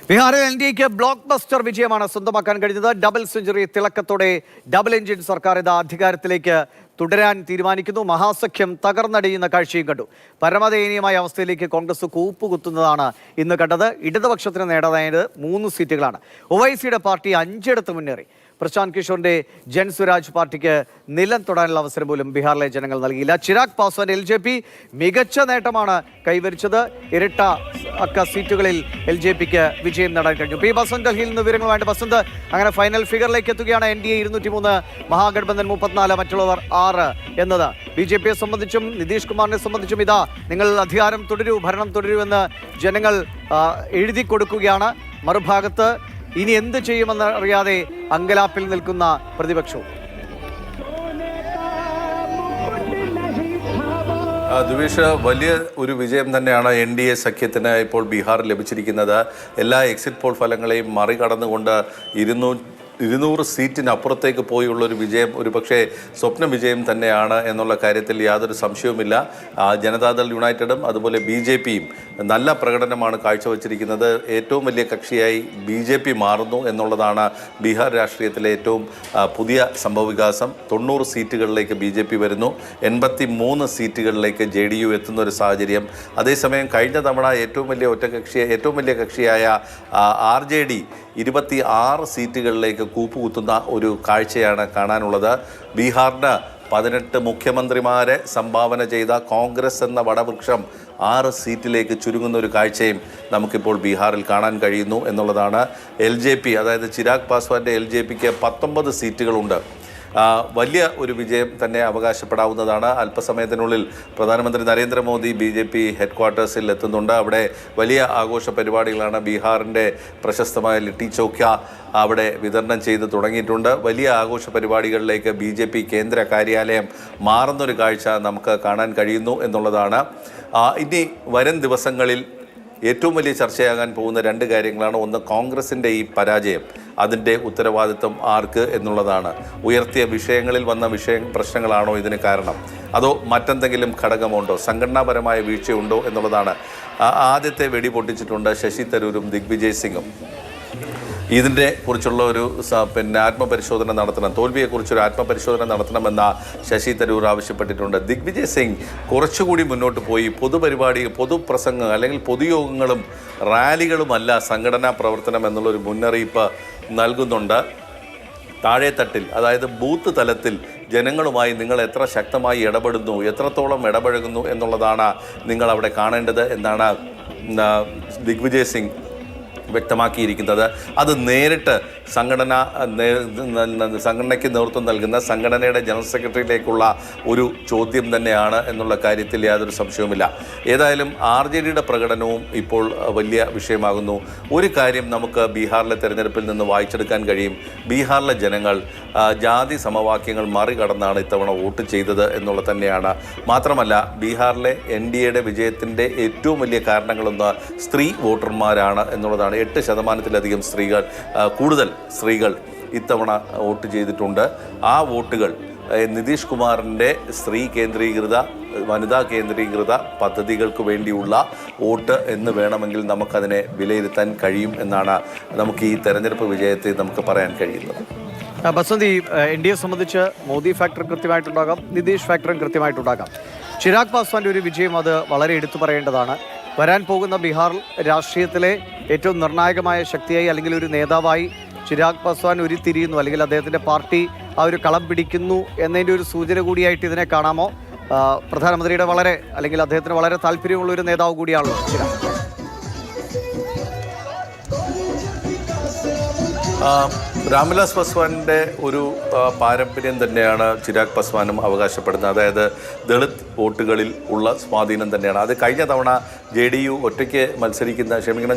ബീഹാറിൽ എൻഡിഎക്ക് block buster വിജയമാണ് സ്വന്തമാക്കാൻ കഴിഞ്ഞത്. ഡബിൾ സെഞ്ചുറി തിളക്കത്തോടെ ഡബിൾ എഞ്ചിൻ സർക്കാർ ഇത് അധികാരത്തിലേക്ക് തുടരാൻ തീരുമാനിക്കുന്നു. മഹാസഖ്യം തകർന്നടിയുന്ന കാഴ്ചയും കണ്ടു. പരമദയനീയമായ അവസ്ഥയിലേക്ക് കോൺഗ്രസ് കൂപ്പുകുത്തുന്നതാണ് ഇന്ന് കണ്ടത്. ഇടതുപക്ഷത്തിന് നേടാനായത് 3 സീറ്റുകളാണ്. ഒവൈസിയുടെ പാർട്ടി 5 ഇടത്ത് മുന്നേറി. പ്രശാന്ത് കിഷോറിന്റെ ജൻസ്വരാജ് പാർട്ടിക്ക് നിലം തൊടാനുള്ള അവസരം പോലും ബീഹാറിലെ ജനങ്ങൾ നൽകിയില്ല. ചിരാഗ് പാസ്വാന്റെ LJP മികച്ച നേട്ടമാണ് കൈവരിച്ചത്. ഇരട്ട അക്ക സീറ്റുകളിൽ LJPക്ക് വിജയം നേടാൻ കഴിഞ്ഞു. പി ബസന്ത് ഡൽഹിയിൽ നിന്ന് വിവരങ്ങളുമായിട്ട്. ബസന്ത്, അങ്ങനെ ഫൈനൽ ഫിഗറിലേക്ക് എത്തുകയാണ്. NDA 203, മഹാഗഠബന്ധൻ 34, മറ്റുള്ളവർ 6 എന്നത്. BJPയെ സംബന്ധിച്ചും നിതീഷ് കുമാറിനെ സംബന്ധിച്ചും ഇതാ നിങ്ങൾ അധികാരം തുടരൂ, ഭരണം തുടരൂ എന്ന് ജനങ്ങൾ എഴുതി കൊടുക്കുകയാണ്. മറുഭാഗത്ത് ഇനി എന്ത് ചെയ്യുമെന്ന് അറിയാതെ അങ്കലാപ്പിൽ നിൽക്കുന്ന പ്രതിപക്ഷവും. ദുവേഷ്, വലിയ ഒരു വിജയം തന്നെയാണ് NDA സഖ്യത്തിന് ഇപ്പോൾ ബീഹാറിൽ ലഭിച്ചിരിക്കുന്നത്. എല്ലാ എക്സിറ്റ് പോൾ ഫലങ്ങളെയും മറികടന്നുകൊണ്ട് 200 സീറ്റിനപ്പുറത്തേക്ക് പോയുള്ളൊരു വിജയം ഒരു പക്ഷേ സ്വപ്ന വിജയം തന്നെയാണ് എന്നുള്ള കാര്യത്തിൽ യാതൊരു സംശയവുമില്ല. ജനതാദൾ യുണൈറ്റഡും അതുപോലെ BJPയും നല്ല പ്രകടനമാണ് കാഴ്ചവെച്ചിരിക്കുന്നത്. ഏറ്റവും വലിയ കക്ഷിയായി BJP മാറുന്നു എന്നുള്ളതാണ് ബീഹാർ രാഷ്ട്രീയത്തിലെ ഏറ്റവും പുതിയ സംഭവവികാസം. 90 സീറ്റുകളിലേക്ക് BJP വരുന്നു, 83 സീറ്റുകളിലേക്ക് JDU എത്തുന്ന ഒരു സാഹചര്യം. അതേസമയം കഴിഞ്ഞ തവണ ഏറ്റവും വലിയ കക്ഷിയായ RJD 26 സീറ്റുകളിലേക്ക് കൂപ്പുകുത്തുന്ന ഒരു കാഴ്ചയാണ് കാണാനുള്ളത്. ബീഹാറിന് 18 മുഖ്യമന്ത്രിമാരെ സംഭാവന ചെയ്ത കോൺഗ്രസ് എന്ന വടവൃക്ഷം 6 സീറ്റിലേക്ക് ചുരുങ്ങുന്ന ഒരു കാഴ്ചയും നമുക്കിപ്പോൾ ബീഹാറിൽ കാണാൻ കഴിയുന്നു എന്നുള്ളതാണ്. LJP, അതായത് ചിരാഗ് പാസ്വാന്റെ LJPക്ക് 19 സീറ്റുകളുണ്ട്. വലിയ ഒരു വിജയം തന്നെ അവകാശപ്പെടാവുന്നതാണ്. അല്പസമയത്തിനുള്ളിൽ പ്രധാനമന്ത്രി നരേന്ദ്രമോദി BJP ഹെഡ്ക്വാർട്ടേഴ്സിൽ എത്തുന്നുണ്ട്. അവിടെ വലിയ ആഘോഷ പരിപാടികളാണ്. ബീഹാറിൻ്റെ പ്രശസ്തമായ ലിറ്റി ചോക്യ അവിടെ വിതരണം ചെയ്ത് തുടങ്ങിയിട്ടുണ്ട്. വലിയ ആഘോഷ പരിപാടികളിലേക്ക് BJP കേന്ദ്ര കാര്യാലയം മാറുന്നൊരു കാഴ്ച നമുക്ക് കാണാൻ കഴിയുന്നു എന്നുള്ളതാണ്. ഇനി വരും ദിവസങ്ങളിൽ ഏറ്റവും വലിയ ചർച്ചയാകാൻ പോകുന്ന 2 കാര്യങ്ങളാണ്. ഒന്ന്, കോൺഗ്രസിൻ്റെ ഈ പരാജയം, അതിൻ്റെ ഉത്തരവാദിത്വം ആർക്ക് എന്നുള്ളതാണ്. ഉയർത്തിയ വിഷയങ്ങളിൽ വന്ന പ്രശ്നങ്ങളാണോ ഇതിന് കാരണം, അതോ മറ്റെന്തെങ്കിലും ഘടകമുണ്ടോ, സംഘടനാപരമായ വീഴ്ചയുണ്ടോ എന്നുള്ളതാണ്. ആദ്യത്തെ വെടി പൊട്ടിച്ചിട്ടുണ്ട് ശശി തരൂരും ദിഗ്വിജയ് സിംഗും. ഇതിൻ്റെ കുറിച്ചുള്ള ഒരു ആത്മപരിശോധന നടത്തണം, തോൽവിയെക്കുറിച്ചൊരു ആത്മപരിശോധന നടത്തണമെന്ന ശശി തരൂർ ആവശ്യപ്പെട്ടിട്ടുണ്ട്. ദിഗ്വിജയ് സിംഗ് കുറച്ചുകൂടി മുന്നോട്ട് പോയി പൊതുപ്രസംഗം അല്ലെങ്കിൽ പൊതുയോഗങ്ങളും റാലികളുമല്ല സംഘടനാ പ്രവർത്തനം എന്നുള്ളൊരു മുന്നറിയിപ്പ് നൽകുന്നുണ്ട്. താഴെത്തട്ടിൽ, അതായത് ബൂത്ത് തലത്തിൽ ജനങ്ങളുമായി നിങ്ങൾ എത്ര ശക്തമായി ഇടപെടുന്നു, എത്രത്തോളം ഇടപഴകുന്നു എന്നുള്ളതാണ് നിങ്ങൾ അവിടെ കാണേണ്ടത് എന്നാണ് ദിഗ്വിജയ് സിംഗ് വ്യക്തമാക്കിയിരിക്കുന്നത്. അത് നേരിട്ട് സംഘടനയ്ക്ക് നേതൃത്വം നൽകുന്ന സംഘടനയുടെ ജനറൽ സെക്രട്ടറിയിലേക്കുള്ള ഒരു ചോദ്യം തന്നെയാണ് എന്നുള്ള കാര്യത്തിൽ യാതൊരു സംശയവുമില്ല. ഏതായാലും RJDയുടെ പ്രകടനവും ഇപ്പോൾ വലിയ വിഷയമാകുന്നു. ഒരു കാര്യം നമുക്ക് ബീഹാറിലെ തെരഞ്ഞെടുപ്പിൽ നിന്ന് വായിച്ചെടുക്കാൻ കഴിയും. ബീഹാറിലെ ജനങ്ങൾ ജാതി സമവാക്യങ്ങൾ മറികടന്നാണ് ഇത്തവണ വോട്ട് ചെയ്തത് എന്നുള്ളത് തന്നെയാണ്. മാത്രമല്ല, ബീഹാറിലെ NDAയുടെ വിജയത്തിൻ്റെ ഏറ്റവും വലിയ കാരണങ്ങളൊന്ന് സ്ത്രീ വോട്ടർമാരാണ് എന്നുള്ളതാണ്. 8%-ലധികം കൂടുതൽ സ്ത്രീകൾ ഇത്തവണ വോട്ട് ചെയ്തിട്ടുണ്ട്. ആ വോട്ടുകൾ നിതീഷ് കുമാറിൻ്റെ സ്ത്രീ കേന്ദ്രീകൃത, വനിതാ കേന്ദ്രീകൃത പദ്ധതികൾക്ക് വേണ്ടിയുള്ള വോട്ട് എന്ന് വേണമെങ്കിൽ നമുക്കതിനെ വിലയിരുത്താൻ കഴിയും എന്നാണ് നമുക്ക് ഈ തെരഞ്ഞെടുപ്പ് വിജയത്തെ നമുക്ക് പറയാൻ കഴിയുന്നത്. ബസന്ത്, NDA സംബന്ധിച്ച് മോദി ഫാക്ടർ കൃത്യമായിട്ടുണ്ടാകാം, നിതീഷ് ഫാക്ടറും കൃത്യമായിട്ടുണ്ടാകാം. ചിരാഗ് പാസ്വാന്റെ ഒരു വിജയം അത് വളരെ എടുത്തു പറയേണ്ടതാണ്. വരാൻ പോകുന്ന ബീഹാർ രാഷ്ട്രീയത്തിലെ ഏറ്റവും നിർണായകമായ ശക്തിയായി അല്ലെങ്കിൽ ഒരു നേതാവായി ചിരാഗ് പാസ്വാൻ ഉരുത്തിരിയുന്നു, അല്ലെങ്കിൽ അദ്ദേഹത്തിൻ്റെ പാർട്ടി ആ ഒരു കളം പിടിക്കുന്നു എന്നതിൻ്റെ ഒരു സൂചന കൂടിയായിട്ട് ഇതിനെ കാണാമോ? പ്രധാനമന്ത്രിയുടെ അല്ലെങ്കിൽ അദ്ദേഹത്തിന് വളരെ താല്പര്യമുള്ള ഒരു നേതാവ് കൂടിയാണല്ലോ ചിരാഗ്. രാംവിലാസ് പാസ്വാന്റെ ഒരു പാരമ്പര്യം തന്നെയാണ് ചിരാഗ് പാസ്വാനും അവകാശപ്പെടുന്നത്. അതായത് ദളിത് വോട്ടുകളിൽ ഉള്ള സ്വാധീനം തന്നെയാണ്. അത് കഴിഞ്ഞ തവണ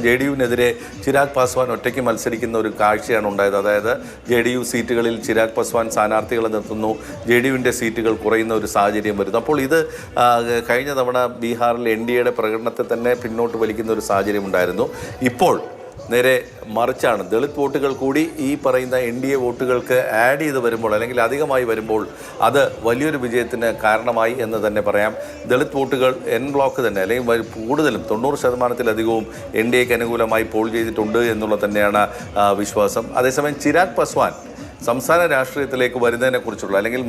JDUവിനെതിരെ ചിരാഗ് പാസ്വാൻ ഒറ്റയ്ക്ക് മത്സരിക്കുന്ന ഒരു കാഴ്ചയാണ് ഉണ്ടായത്. അതായത് JDU സീറ്റുകളിൽ ചിരാഗ് പാസ്വാൻ സ്ഥാനാർത്ഥികളെ നിർത്തുന്നു, JDUവിൻ്റെ സീറ്റുകൾ കുറയുന്ന ഒരു സാഹചര്യം വരുന്നു. അപ്പോൾ ഇത് കഴിഞ്ഞ തവണ ബീഹാറിൽ NDAയുടെ പ്രകടനത്തെ തന്നെ പിന്നോട്ട് വലിക്കുന്ന ഒരു സാഹചര്യം ഉണ്ടായിരുന്നു. ഇപ്പോൾ നേരെ മറിച്ചാണ്. ദളിത് വോട്ടുകൾ കൂടി ഈ പറയുന്ന NDA വോട്ടുകൾക്ക് ആഡ് ചെയ്ത് വരുമ്പോൾ അല്ലെങ്കിൽ അധികമായി വരുമ്പോൾ അത് വലിയൊരു വിജയത്തിന് കാരണമായി എന്ന് തന്നെ പറയാം. ദളിത് വോട്ടുകൾ എൻ ബ്ലോക്ക് തന്നെ അല്ലെങ്കിൽ കൂടുതലും 90%-ലധികവും NDAക്ക് അനുകൂലമായി പോൾ ചെയ്തിട്ടുണ്ട് എന്നുള്ളത് തന്നെയാണ് വിശ്വാസം. അതേസമയം ചിരാഗ് പാസ്വാൻ സംസ്ഥാന രാഷ്ട്രീയത്തിലേക്ക് വരുന്നതിനെക്കുറിച്ചുള്ള അല്ലെങ്കിൽ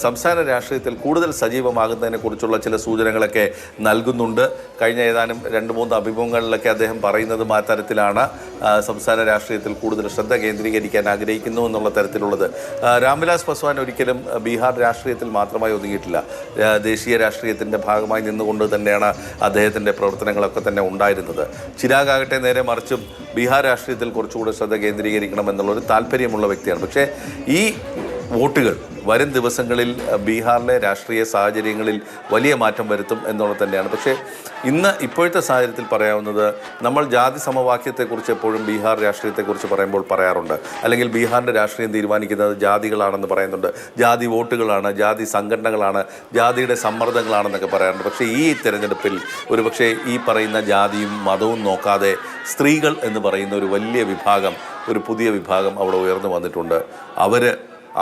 സംസ്ഥാന രാഷ്ട്രീയത്തിൽ കൂടുതൽ സജീവമാകുന്നതിനെക്കുറിച്ചുള്ള ചില സൂചനകളൊക്കെ നൽകുന്നുണ്ട്. കഴിഞ്ഞ ഏതാനും 2-3 അഭിമുഖങ്ങളിലൊക്കെ അദ്ദേഹം പറയുന്നത് ആ തരത്തിലാണ്. സംസ്ഥാന രാഷ്ട്രീയത്തിൽ കൂടുതൽ ശ്രദ്ധ കേന്ദ്രീകരിക്കാൻ ആഗ്രഹിക്കുന്നു എന്നുള്ള തരത്തിലുള്ളത്. രാംവിലാസ് പാസ്വാൻ ഒരിക്കലും ബീഹാർ രാഷ്ട്രീയത്തിൽ മാത്രമായി ഒതുങ്ങിയിട്ടില്ല. ദേശീയ രാഷ്ട്രീയത്തിൻ്റെ ഭാഗമായി നിന്നുകൊണ്ട് തന്നെയാണ് അദ്ദേഹത്തിൻ്റെ പ്രവർത്തനങ്ങളൊക്കെ തന്നെ ഉണ്ടായിരുന്നത്. ചിരാഗ് ആകട്ടെ നേരെ മറിച്ചും ബീഹാർ രാഷ്ട്രീയത്തിൽ കുറച്ചുകൂടി ശ്രദ്ധ കേന്ദ്രീകരിക്കണം എന്നുള്ളൊരു താല്പര്യമുള്ള വ്യക്തിയാണ്. പക്ഷേ ഈ വോട്ടുകൾ വരും ദിവസങ്ങളിൽ ബീഹാറിലെ രാഷ്ട്രീയ സാഹചര്യങ്ങളിൽ വലിയ മാറ്റം വരുത്തും എന്നുള്ളത് തന്നെയാണ്. പക്ഷേ ഇപ്പോഴത്തെ സാഹചര്യത്തിൽ പറയാവുന്നത്, നമ്മൾ ജാതി സമവാക്യത്തെക്കുറിച്ച് എപ്പോഴും ബീഹാർ രാഷ്ട്രീയത്തെക്കുറിച്ച് പറയുമ്പോൾ പറയാറുണ്ട്. അല്ലെങ്കിൽ ബീഹാറിൻ്റെ രാഷ്ട്രീയം തീരുമാനിക്കുന്നത് ജാതികളാണെന്ന് പറയുന്നുണ്ട്. ജാതി വോട്ടുകളാണ്, ജാതി സംഘടനകളാണ്, ജാതിയുടെ സമ്മർദ്ദങ്ങളാണെന്നൊക്കെ പറയാറുണ്ട്. പക്ഷേ ഈ തെരഞ്ഞെടുപ്പിൽ ഒരുപക്ഷെ ഈ പറയുന്ന ജാതിയും മതവും നോക്കാതെ സ്ത്രീകൾ എന്ന് പറയുന്ന ഒരു വലിയ വിഭാഗം, ഒരു പുതിയ വിഭാഗം അവിടെ ഉയർന്നു വന്നിട്ടുണ്ട്. അവർ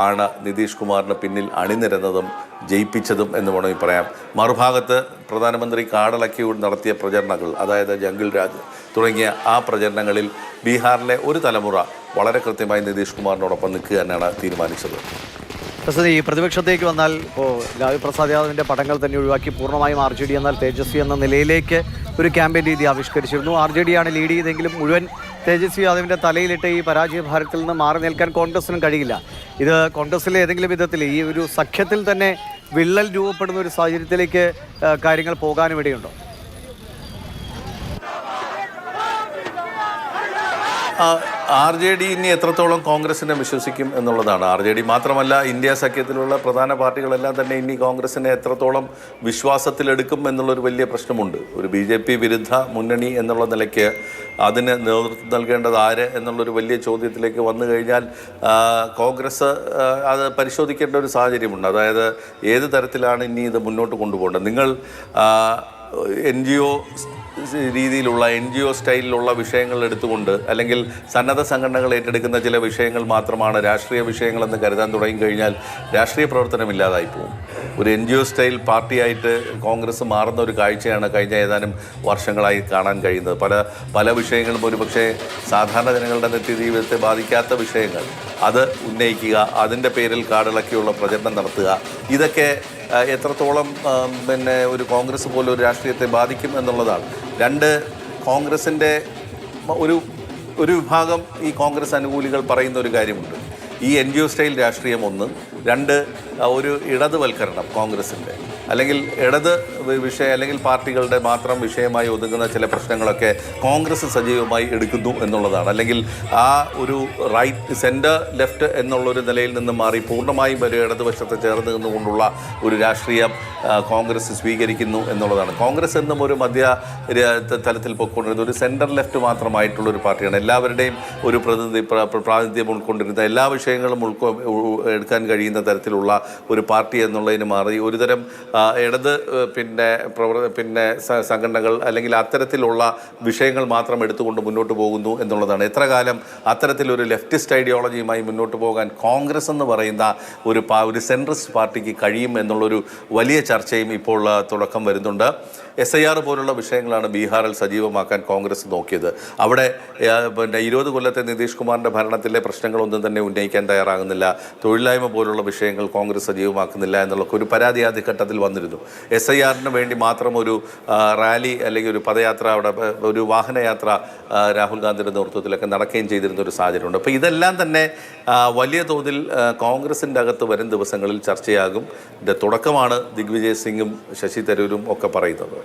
ആണ് നിതീഷ് കുമാറിന് പിന്നിൽ അണിനിരന്നതും ജയിപ്പിച്ചതും എന്ന് വേണമെങ്കിൽ പറയാം. മറുഭാഗത്ത് പ്രധാനമന്ത്രി കാടളക്കി നടത്തിയ പ്രചരണങ്ങൾ, അതായത് ജംഗിൾ രാജ് തുടങ്ങിയ ആ പ്രചരണങ്ങളിൽ ബീഹാറിലെ ഒരു തലമുറ വളരെ കൃത്യമായി നിതീഷ് കുമാറിനോടൊപ്പം നിൽക്കുക തന്നെയാണ് തീരുമാനിച്ചത്. ഈ പ്രതിപക്ഷത്തേക്ക് വന്നാൽ ഇപ്പോൾ ലാലു പ്രസാദ് യാദവിൻ്റെ പടങ്ങൾ തന്നെ ഒഴിവാക്കി പൂർണ്ണമായും RJD എന്നാൽ തേജസ്വി എന്ന നിലയിലേക്ക് ഒരു ക്യാമ്പയിൻ രീതി ആവിഷ്കരിച്ചിരുന്നു. RJD ആണ് ലീഡ് ചെയ്തെങ്കിലും മുഴുവൻ തേജസ്വി യാദവിൻ്റെ തലയിലിട്ട് ഈ പരാജയ ഭാരത്തിൽ നിന്ന് മാറി നിൽക്കാൻ കോൺഗ്രസിനും കഴിയില്ല. ഇത് കോൺഗ്രസിലെ ഏതെങ്കിലും വിധത്തിൽ ഈ ഒരു സഖ്യത്തിൽ തന്നെ വിള്ളൽ രൂപപ്പെടുന്ന ഒരു സാഹചര്യത്തിലേക്ക് കാര്യങ്ങൾ പോകാനും ഇടയുണ്ടോ? RJD ഇനി എത്രത്തോളം കോൺഗ്രസിനെ വിശ്വസിക്കും എന്നുള്ളതാണ്. RJD മാത്രമല്ല, ഇന്ത്യ സഖ്യത്തിലുള്ള പ്രധാന പാർട്ടികളെല്ലാം തന്നെ ഇനി കോൺഗ്രസിനെ എത്രത്തോളം വിശ്വാസത്തിലെടുക്കും എന്നുള്ളൊരു വലിയ പ്രശ്നമുണ്ട്. ഒരു BJP വിരുദ്ധ മുന്നണി എന്നുള്ള നിലയ്ക്ക് അതിന് നേതൃത്വം നൽകേണ്ടത് ആര് എന്നുള്ളൊരു വലിയ ചോദ്യത്തിലേക്ക് വന്നു കഴിഞ്ഞാൽ കോൺഗ്രസ് അത് പരിശോധിക്കേണ്ട ഒരു സാഹചര്യമുണ്ട്. അതായത് ഏത് തരത്തിലാണ് ഇനി ഇത് മുന്നോട്ട് കൊണ്ടുപോകേണ്ടത്. നിങ്ങൾ NGO രീതിയിലുള്ള NGO സ്റ്റൈലിലുള്ള വിഷയങ്ങൾ എടുത്തുകൊണ്ട് അല്ലെങ്കിൽ സന്നദ്ധ സംഘടനകൾ ഏറ്റെടുക്കുന്ന ചില വിഷയങ്ങൾ മാത്രമാണ് രാഷ്ട്രീയ വിഷയങ്ങളെന്ന് കരുതാൻ തുടങ്ങിക്കഴിഞ്ഞാൽ രാഷ്ട്രീയ പ്രവർത്തനം ഇല്ലാതായി പോകും. ഒരു NGO സ്റ്റൈൽ പാർട്ടിയായിട്ട് കോൺഗ്രസ് മാറുന്ന ഒരു കാഴ്ചയാണ് കഴിഞ്ഞ ഏതാനും വർഷങ്ങളായി കാണാൻ കഴിയുന്നത്. പല വിഷയങ്ങളും ഒരുപക്ഷെ സാധാരണ ജനങ്ങളുടെ നിത്യജീവിതത്തെ ബാധിക്കാത്ത വിഷയങ്ങൾ അത് ഉന്നയിക്കുക, അതിൻ്റെ പേരിൽ കാടിളക്കിയുള്ള പ്രചരണം നടത്തുക, ഇതൊക്കെ എത്രത്തോളം ഒരു കോൺഗ്രസ് പോലെ ഒരു രാഷ്ട്രീയത്തെ ബാധിക്കും എന്നുള്ളതാണ്. കോൺഗ്രസിൻ്റെ ഒരു വിഭാഗം ഈ കോൺഗ്രസ് അനുകൂലികൾ പറയുന്ന ഒരു കാര്യമുണ്ട്. ഈ NGO സ്റ്റൈൽ രാഷ്ട്രീയം 1, 2 ഒരു ഇടതുവൽക്കരണം കോൺഗ്രസിൻ്റെ, അല്ലെങ്കിൽ ഇടത് വിഷയം അല്ലെങ്കിൽ പാർട്ടികളുടെ മാത്രം വിഷയമായി ഒതുങ്ങുന്ന ചില പ്രശ്നങ്ങളൊക്കെ കോൺഗ്രസ് സജീവമായി എടുക്കുന്നു എന്നുള്ളതാണ്. അല്ലെങ്കിൽ ആ ഒരു റൈറ്റ് സെൻറ്റർ ലെഫ്റ്റ് എന്നുള്ളൊരു നിലയിൽ നിന്ന് മാറി പൂർണ്ണമായും ഒരു ഇടതുവശത്തെ ചേർന്ന് നിന്നുകൊണ്ടുള്ള ഒരു രാഷ്ട്രീയം കോൺഗ്രസ് സ്വീകരിക്കുന്നു എന്നുള്ളതാണ്. കോൺഗ്രസ് എന്നും ഒരു മധ്യ തലത്തിൽ പോയിക്കൊണ്ടിരുന്ന ഒരു സെൻറ്റർ ലെഫ്റ്റ് മാത്രമായിട്ടുള്ളൊരു പാർട്ടിയാണ്. എല്ലാവരുടെയും ഒരു പ്രാതിനിധ്യം ഉൾക്കൊണ്ടിരുന്ന എല്ലാ വിഷയങ്ങളും എടുക്കാൻ കഴിയുന്ന തരത്തിലുള്ള ഒരു പാർട്ടി എന്നുള്ളതിന് മാറി ഒരുതരം ഇടത് സംഘടനകൾ അല്ലെങ്കിൽ അത്തരത്തിലുള്ള വിഷയങ്ങൾ മാത്രം എടുത്തുകൊണ്ട് മുന്നോട്ട് പോകുന്നു എന്നുള്ളതാണ്. എത്ര കാലം അത്തരത്തിലൊരു ലെഫ്റ്റിസ്റ്റ് ഐഡിയോളജിയുമായി മുന്നോട്ട് പോകാൻ കോൺഗ്രസ് എന്ന് പറയുന്ന ഒരു സെൻട്രിസ്റ്റ് പാർട്ടിക്ക് കഴിയും എന്നുള്ളൊരു വലിയ ചർച്ചയും ഇപ്പോൾ തുടക്കം വരുന്നുണ്ട്. SIR പോലുള്ള വിഷയങ്ങളാണ് ബീഹാറിൽ സജീവമാക്കാൻ കോൺഗ്രസ് നോക്കിയത്. അവിടെ 20 കൊല്ലത്തെ നിതീഷ് കുമാറിൻ്റെ ഭരണത്തിലെ പ്രശ്നങ്ങളൊന്നും തന്നെ ഉന്നയിക്കാൻ തയ്യാറാകുന്നില്ല. തൊഴിലില്ലായ്മ പോലുള്ള വിഷയങ്ങൾ കോൺഗ്രസ് സജീവമാക്കുന്നില്ല എന്നുള്ള ഒരു പരാതി ആദ്യ ഘട്ടത്തിൽ വന്നിരുന്നു. SIRന് വേണ്ടി മാത്രം ഒരു റാലി അല്ലെങ്കിൽ ഒരു പദയാത്ര, അവിടെ ഒരു വാഹനയാത്ര രാഹുൽ ഗാന്ധിയുടെ നേതൃത്വത്തിലൊക്കെ നടക്കുകയും ചെയ്തിരുന്ന ഒരു സാഹചര്യമുണ്ട്. അപ്പോൾ ഇതെല്ലാം തന്നെ വലിയ തോതിൽ കോൺഗ്രസിൻ്റെ അകത്ത് വരും ദിവസങ്ങളിൽ ചർച്ചയാകും. ഇതിൻ്റെ തുടക്കമാണ് ദിഗ്വിജയ് സിംഗും ശശി തരൂരും ഒക്കെ പറയുന്നത്.